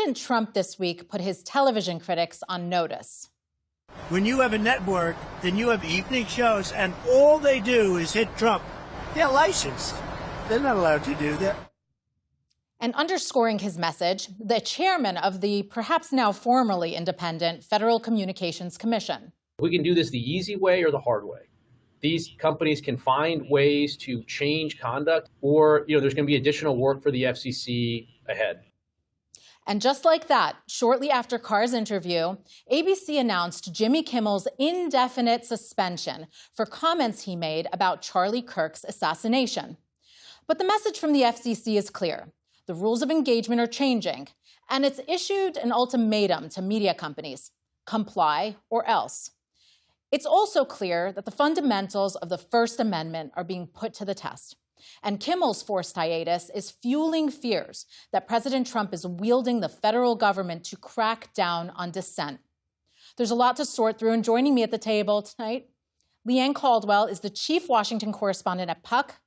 President Trump this week put his television critics on notice. When you have a network, then you have evening shows, and all they do is hit Trump. They're licensed. They're not allowed to do that. And underscoring his message, the chairman of the perhaps now formerly independent Federal Communications Commission. We can do this the easy way or the hard way. These companies can find ways to change conduct, or there's going to be additional work for the FCC ahead. And just like that, shortly after Carr's interview, ABC announced Jimmy Kimmel's indefinite suspension for comments he made about Charlie Kirk's assassination. But the message from the FCC is clear. The rules of engagement are changing, and it's issued an ultimatum to media companies: comply or else. It's also clear that the fundamentals of the First Amendment are being put to the test. And Kimmel's forced hiatus is fueling fears that President Trump is wielding the federal government to crack down on dissent. There's a lot to sort through, and joining me at the table tonight, Leanne Caldwell is the chief Washington correspondent at Puck,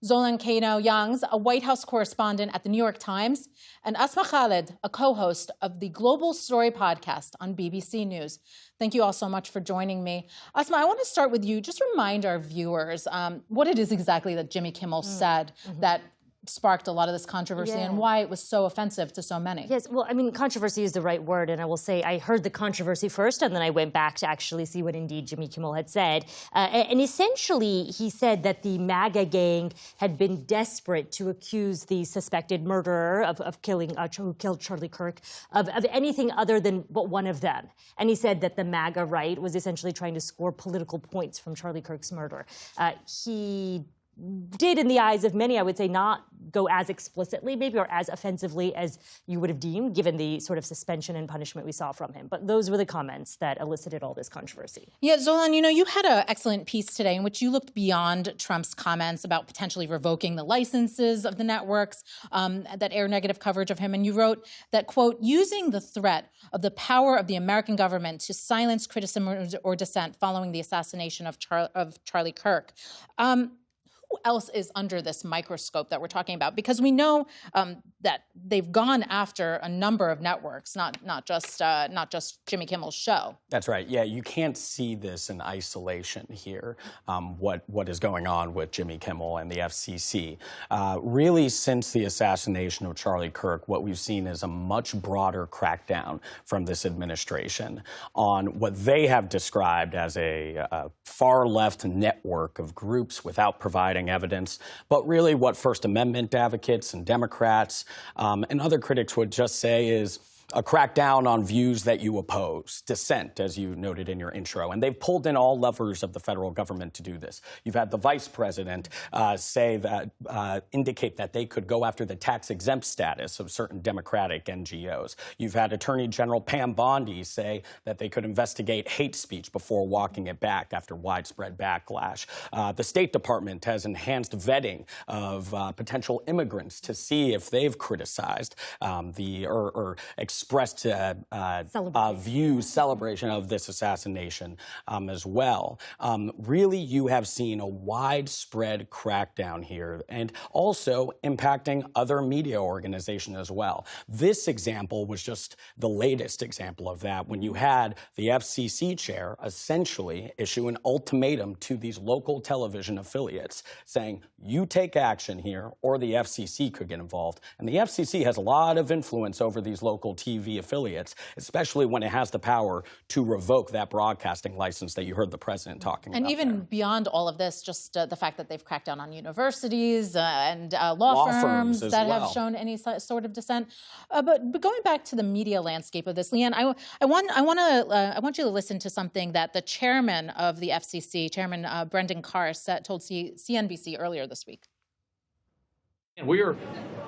Zolan Kano-Youngs, a White House correspondent at the New York Times, and Asma Khalid, a co-host of the Global Story podcast on BBC News. Thank you all so much for joining me. Asma, I want to start with you. Just remind our viewers what it is exactly that Jimmy Kimmel said that sparked a lot of this controversy and why it was so offensive to so many. Yes, well, I mean, controversy is the right word, and I will say I heard the controversy first, and then I went back to actually see what indeed Jimmy Kimmel had said. And essentially, he said that the MAGA gang had been desperate to accuse the suspected murderer of killing, who killed Charlie Kirk, of anything other than but one of them. And he said that the MAGA right was essentially trying to score political points from Charlie Kirk's murder. He did, in the eyes of many, I would say, not go as explicitly, maybe, or as offensively as you would have deemed, given the sort of suspension and punishment we saw from him. But those were the comments that elicited all this controversy. Yeah, Zolan, you had an excellent piece today in which you looked beyond Trump's comments about potentially revoking the licenses of the networks that air negative coverage of him. And you wrote that, quote, using the threat of the power of the American government to silence criticism or dissent following the assassination of Charlie Kirk. Who else is under this microscope that we're talking about? Because we know that they've gone after a number of networks, not just Jimmy Kimmel's show. That's right. Yeah, you can't see this in isolation here. What is going on with Jimmy Kimmel and the FCC? Really, since the assassination of Charlie Kirk, what we've seen is a much broader crackdown from this administration on what they have described as a far-left network of groups without providing evidence, but really what First Amendment advocates and Democrats and other critics would just say is a crackdown on views that you oppose, dissent, as you noted in your intro. And they've pulled in all levers of the federal government to do this. You've had the vice president say that, indicate that they could go after the tax-exempt status of certain Democratic NGOs. You've had Attorney General Pam Bondi say that they could investigate hate speech before walking it back after widespread backlash. The State Department has enhanced vetting of potential immigrants to see if they've criticized or expressed celebration of this assassination as well. Really, you have seen a widespread crackdown here and also impacting other media organizations as well. This example was just the latest example of that when you had the FCC chair essentially issue an ultimatum to these local television affiliates saying, you take action here or the FCC could get involved. And the FCC has a lot of influence over these local TV affiliates, especially when it has the power to revoke that broadcasting license that you heard the president talking about. And even beyond all of this, just the fact that they've cracked down on universities and law firms that have shown any sort of dissent. But going back to the media landscape of this, Leanne, I want you to listen to something that the chairman of the FCC, Chairman Brendan Carr, told CNBC earlier this week. And we're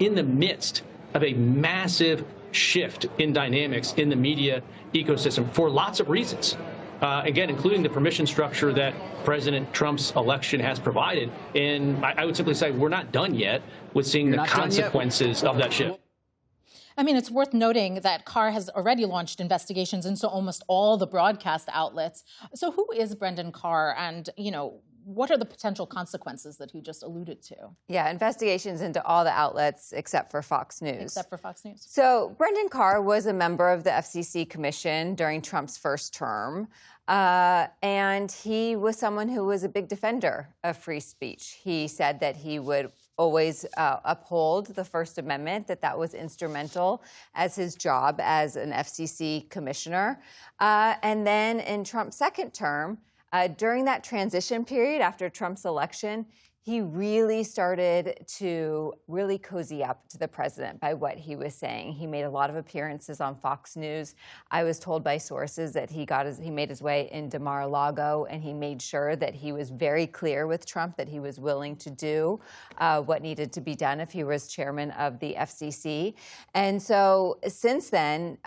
in the midst of a massive shift in dynamics in the media ecosystem for lots of reasons. Again, including the permission structure that President Trump's election has provided. And I would simply say we're not done yet with seeing the consequences of that shift. I mean, it's worth noting that Carr has already launched investigations into almost all the broadcast outlets. So who is Brendan Carr, and, what are the potential consequences that he just alluded to? Yeah, investigations into all the outlets except for Fox News. Except for Fox News. So Brendan Carr was a member of the FCC commission during Trump's first term. And he was someone who was a big defender of free speech. He said that he would always uphold the First Amendment, that was instrumental as his job as an FCC commissioner. And then in Trump's second term, during that transition period after Trump's election, he really started to really cozy up to the president by what he was saying. He made a lot of appearances on Fox News. I was told by sources that he made his way into Mar-a-Lago, and he made sure that he was very clear with Trump that he was willing to do what needed to be done if he was chairman of the FCC. And so since then,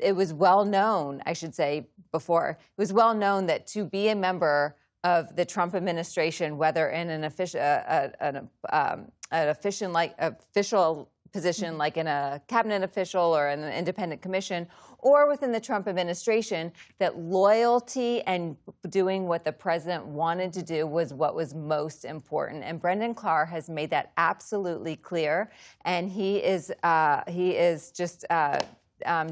it was well known, I should say before, it was well known that to be a member of the Trump administration, whether in an official position like in a cabinet official or in an independent commission, or within the Trump administration, that loyalty and doing what the president wanted to do was what was most important. And Brendan Carr has made that absolutely clear, and he is just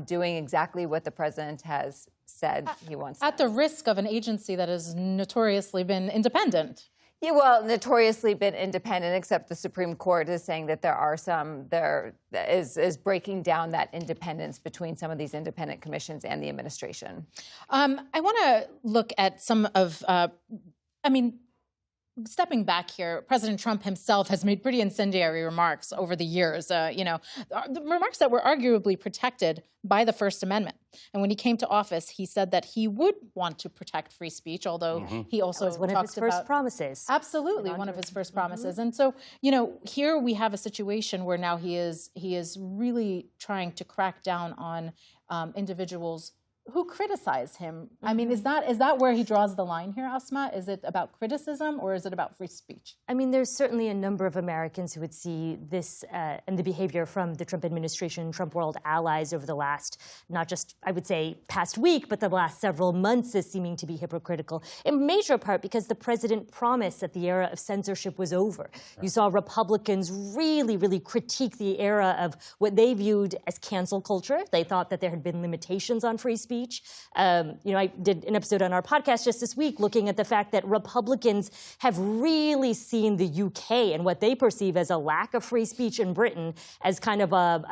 doing exactly what the president has said he wants. At the risk of an agency that has notoriously been independent. Yeah, well, notoriously been independent, except the Supreme Court is saying that there is breaking down that independence between some of these independent commissions and the administration. I want to look at some of, stepping back here, President Trump himself has made pretty incendiary remarks over the years, the remarks that were arguably protected by the First Amendment. And when he came to office, he said that he would want to protect free speech, although he also that was one of his first promises. Absolutely, one of his first promises. And so, here we have a situation where now he is really trying to crack down on individuals who criticize him. I mean, is that where he draws the line here, Asma? Is it about criticism or is it about free speech? I mean, there's certainly a number of Americans who would see this and the behavior from the Trump administration, Trump world allies over the last, not just, I would say, past week, but the last several months as seeming to be hypocritical, in major part because the president promised that the era of censorship was over. Right. You saw Republicans really, really critique the era of what they viewed as cancel culture. They thought that there had been limitations on free speech. I did an episode on our podcast just this week looking at the fact that Republicans have really seen the UK and what they perceive as a lack of free speech in Britain as kind of a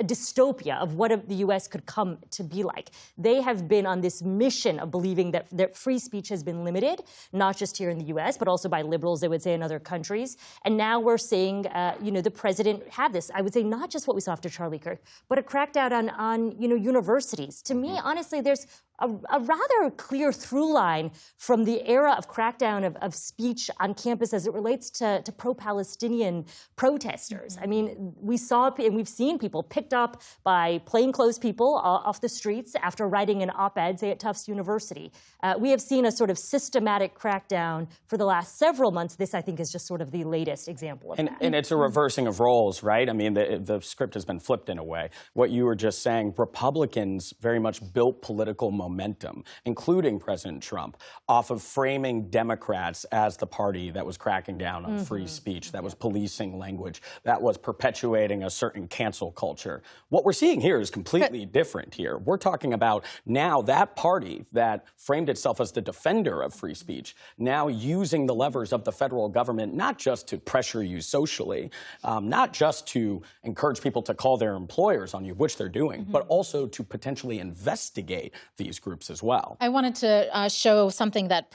dystopia of what the US could come to be like. They have been on this mission of believing that free speech has been limited, not just here in the US, but also by liberals, they would say, in other countries. And now we're seeing, the president have this, I would say, not just what we saw after Charlie Kirk, but a crackdown on universities. To me, honestly, there's a rather clear through line from the era of crackdown of speech on campus as it relates to pro-Palestinian protesters. I mean, we saw and we've seen people picked up by plainclothes people off the streets after writing an op-ed, say, at Tufts University. We have seen a sort of systematic crackdown for the last several months. This, I think, is just sort of the latest example of that. And it's a reversing of roles, right? I mean, the script has been flipped in a way. What you were just saying, Republicans very much built political momentum, including President Trump, off of framing Democrats as the party that was cracking down on free speech, that was policing language, that was perpetuating a certain cancel culture. What we're seeing here is completely different here. We're talking about now that party that framed itself as the defender of free speech, now using the levers of the federal government, not just to pressure you socially, not just to encourage people to call their employers on you, which they're doing, but also to potentially investigate these groups as well. I wanted to show something that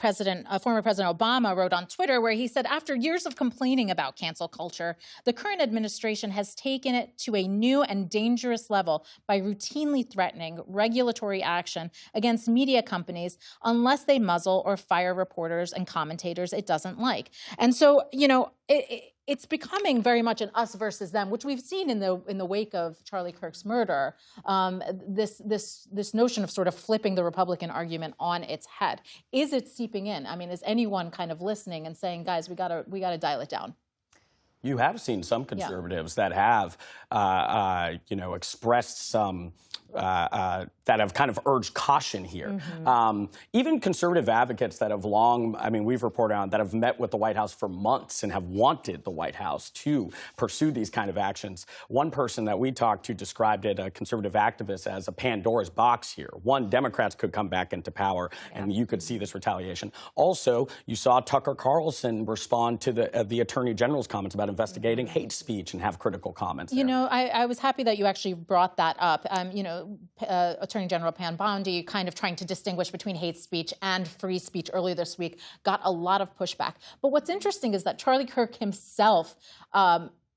former President Obama wrote on Twitter, where he said, after years of complaining about cancel culture, the current administration has taken it to a new and dangerous level by routinely threatening regulatory action against media companies unless they muzzle or fire reporters and commentators it doesn't like. And so, it's becoming very much an us versus them, which we've seen in the wake of Charlie Kirk's murder. This notion of sort of flipping the Republican argument on its head. Is it seeping in? I mean, is anyone kind of listening and saying, guys, we gotta dial it down? You have seen some conservatives that have, expressed some, that have kind of urged caution here. Even conservative advocates that have we've reported on, that have met with the White House for months and have wanted the White House to pursue these kind of actions. One person that we talked to described it, a conservative activist, as a Pandora's box here. One, Democrats could come back into power, and you could see this retaliation. Also, you saw Tucker Carlson respond to the Attorney General's comments about investigating hate speech and have critical comments there. I was happy that you actually brought that up. Attorney General Pam Bondi, kind of trying to distinguish between hate speech and free speech earlier this week, got a lot of pushback. But what's interesting is that Charlie Kirk himself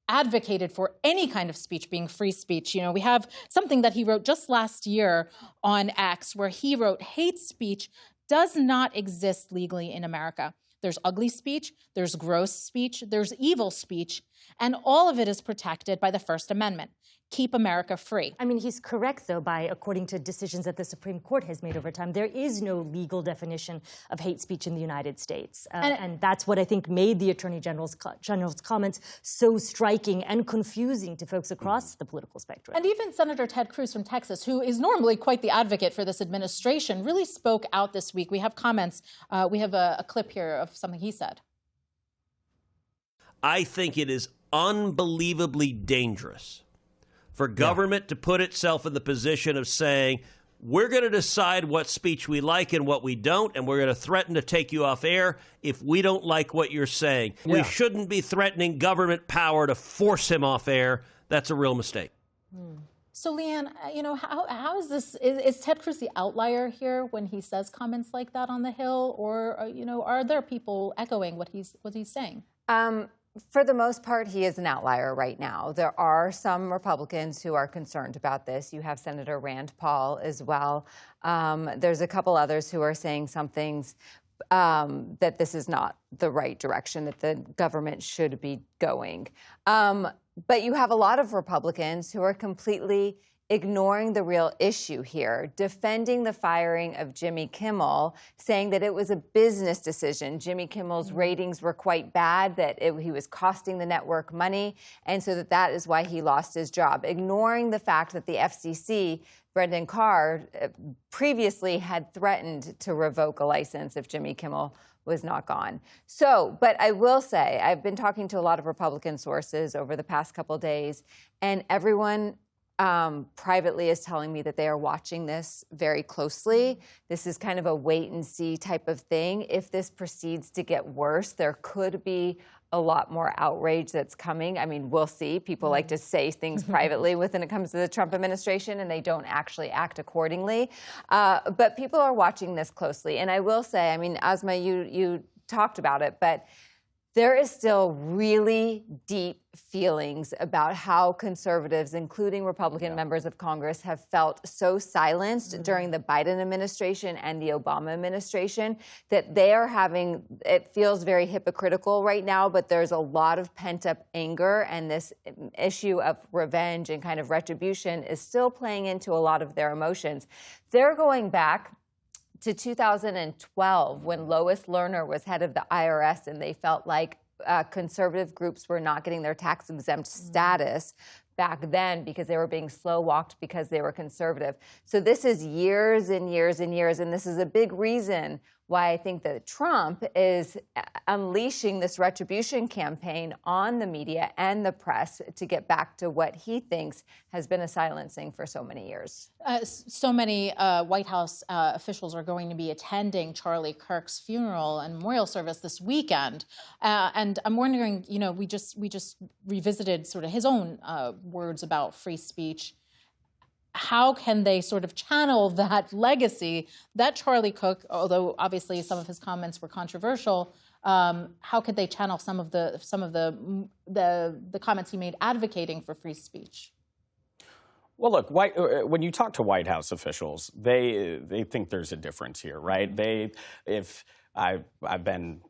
advocated for any kind of speech being free speech. We have something that he wrote just last year on X, where he wrote, "Hate speech does not exist legally in America. There's ugly speech, there's gross speech, there's evil speech, and all of it is protected by the First Amendment. Keep America free." I mean, he's correct, though, according to decisions that the Supreme Court has made over time, there is no legal definition of hate speech in the United States. And that's what I think made the Attorney General's comments so striking and confusing to folks across the political spectrum. And even Senator Ted Cruz from Texas, who is normally quite the advocate for this administration, really spoke out this week. We have comments. We have a clip here of something he said. I think it is unbelievably dangerous for government to put itself in the position of saying, we're going to decide what speech we like and what we don't, and we're going to threaten to take you off air if we don't like what you're saying. Yeah. We shouldn't be threatening government power to force him off air. That's a real mistake. So, Leanne, how is this? Is Ted Cruz the outlier here when he says comments like that on the Hill, or are there people echoing what he's saying? For the most part, he is an outlier right now. There are some Republicans who are concerned about this. You have Senator Rand Paul as well. There's a couple others who are saying some things that this is not the right direction, that the government should be going. But you have a lot of Republicans who are completely ignoring the real issue here, defending the firing of Jimmy Kimmel, saying that it was a business decision. Jimmy Kimmel's ratings were quite bad, that he was costing the network money, and so that is why he lost his job, ignoring the fact that the FCC, Brendan Carr, previously had threatened to revoke a license if Jimmy Kimmel was not gone. So, but I will say, I've been talking to a lot of Republican sources over the past couple of days, and everyone privately is telling me that they are watching this very closely. This is kind of a wait and see type of thing. If this proceeds to get worse, there could be a lot more outrage that's coming. I mean, we'll see. People like to say things privately when it comes to the Trump administration, and they don't actually act accordingly. But people are watching this closely. And I will say, I mean, Asma, you talked about it, but there is still really deep feelings about how conservatives, including Republican members of Congress, have felt so silenced during the Biden administration and the Obama administration that they are having, it feels very hypocritical right now, but there's a lot of pent-up anger, and this issue of revenge and kind of retribution is still playing into a lot of their emotions. They're going back to 2012, when Lois Lerner was head of the IRS, and they felt like conservative groups were not getting their tax-exempt status back then because they were being slow-walked because they were conservative. So this is years and years and years, and this is a big reason why I think that Trump is unleashing this retribution campaign on the media and the press to get back to what he thinks has been a silencing for so many years. So many White House officials are going to be attending Charlie Kirk's funeral and memorial service this weekend. And I'm wondering, we just revisited sort of his own words about free speech. How can they sort of channel that legacy that Charlie Kirk, although obviously some of his comments were controversial, how could they channel some of the comments he made advocating for free speech? Well, look, when you talk to White House officials, they think there's a difference here, right? I've been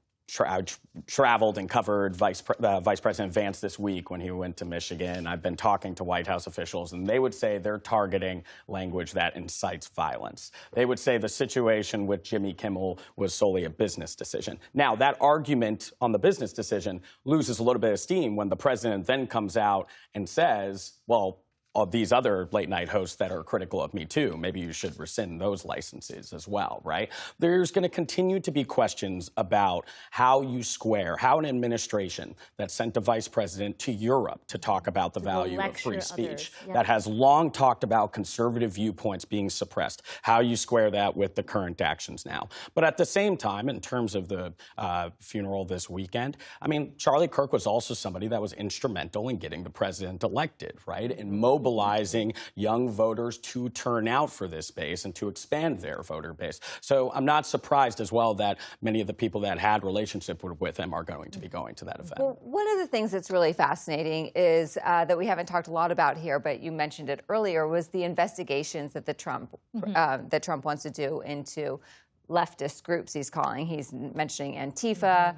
traveled and covered Vice President Vance this week when he went to Michigan. I've been talking to White House officials, and they would say they're targeting language that incites violence. They would say the situation with Jimmy Kimmel was solely a business decision. Now, that argument on the business decision loses a little bit of steam when the president then comes out and says, well, these other late-night hosts that are critical of me, too, maybe you should rescind those licenses as well, right? There's going to continue to be questions about how you square, how an administration that sent a vice president to Europe to talk about the value of free speech, that has long talked about conservative viewpoints being suppressed, how you square that with the current actions now. But at the same time, in terms of the funeral this weekend, I mean, Charlie Kirk was also somebody that was instrumental in getting the president elected, right? And mobilizing young voters to turn out for this base and to expand their voter base. So I'm not surprised as well that many of the people that had relationship with him are going to be going to that event. Well, one of the things that's really fascinating is that we haven't talked a lot about here, but you mentioned it earlier, was the investigations that Trump wants to do into leftist groups. He's mentioning Antifa.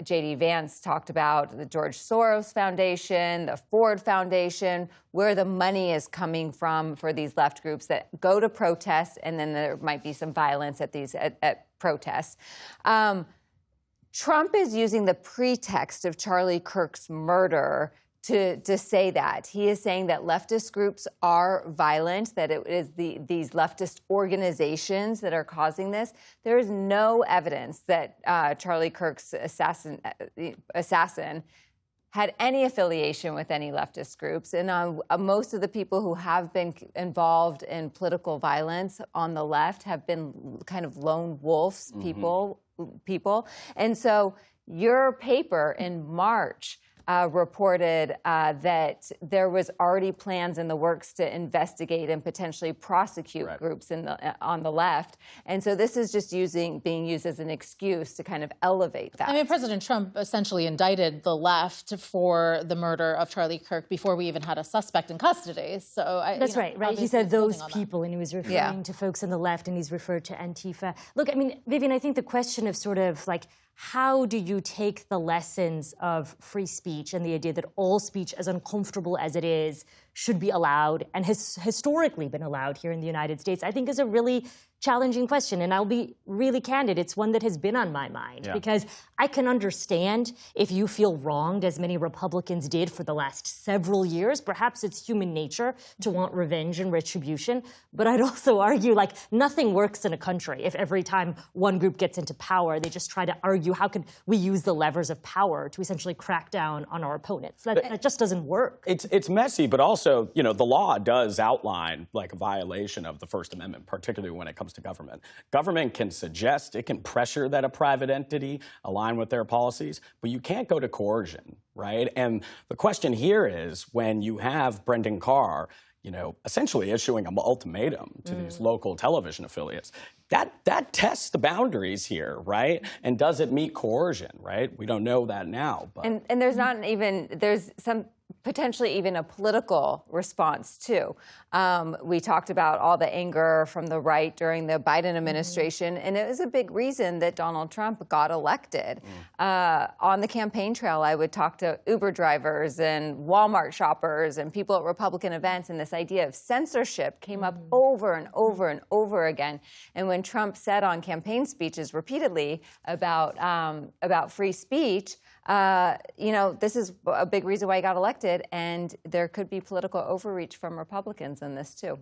J.D. Vance talked about the George Soros Foundation, the Ford Foundation, where the money is coming from for these left groups that go to protests, and then there might be some violence at protests. Trump is using the pretext of Charlie Kirk's murder to say that. He is saying that leftist groups are violent, that it is these leftist organizations that are causing this. There is no evidence that Charlie Kirk's assassin had any affiliation with any leftist groups. And most of the people who have been involved in political violence on the left have been kind of lone wolves, people. And so your paper in March reported that there was already plans in the works to investigate and potentially prosecute groups on the left. And so this is just being used as an excuse to kind of elevate that. I mean, President Trump essentially indicted the left for the murder of Charlie Kirk before we even had a suspect in custody. So that's right. He said those people, and he was referring to folks on the left, and he's referred to Antifa. Look, I mean, Vivian, I think the question of sort of like, how do you take the lessons of free speech and the idea that all speech, as uncomfortable as it is, should be allowed and has historically been allowed here in the United States, I think is a really challenging question. And I'll be really candid, it's one that has been on my mind because I can understand if you feel wronged, as many Republicans did for the last several years. Perhaps it's human nature to want revenge and retribution. But I'd also argue, like, nothing works in a country if every time one group gets into power, they just try to argue how could we use the levers of power to essentially crack down on our opponents. That just doesn't work. It's messy, but also, you know, the law does outline like a violation of the First Amendment, particularly when it comes to government. Government can suggest, it can pressure that a private entity align with their policies, but you can't go to coercion, right? And the question here is, when you have Brendan Carr, you know, essentially issuing an ultimatum to these local television affiliates, that tests the boundaries here, right? And does it meet coercion, right? We don't know that now. But. And there's some potentially even a political response, too. We talked about all the anger from the right during the Biden administration, and it was a big reason that Donald Trump got elected. On the campaign trail, I would talk to Uber drivers and Walmart shoppers and people at Republican events, and this idea of censorship came up over and over and over again. And when Trump said on campaign speeches repeatedly about free speech, you know, this is a big reason why he got elected, and there could be political overreach from Republicans in this, too.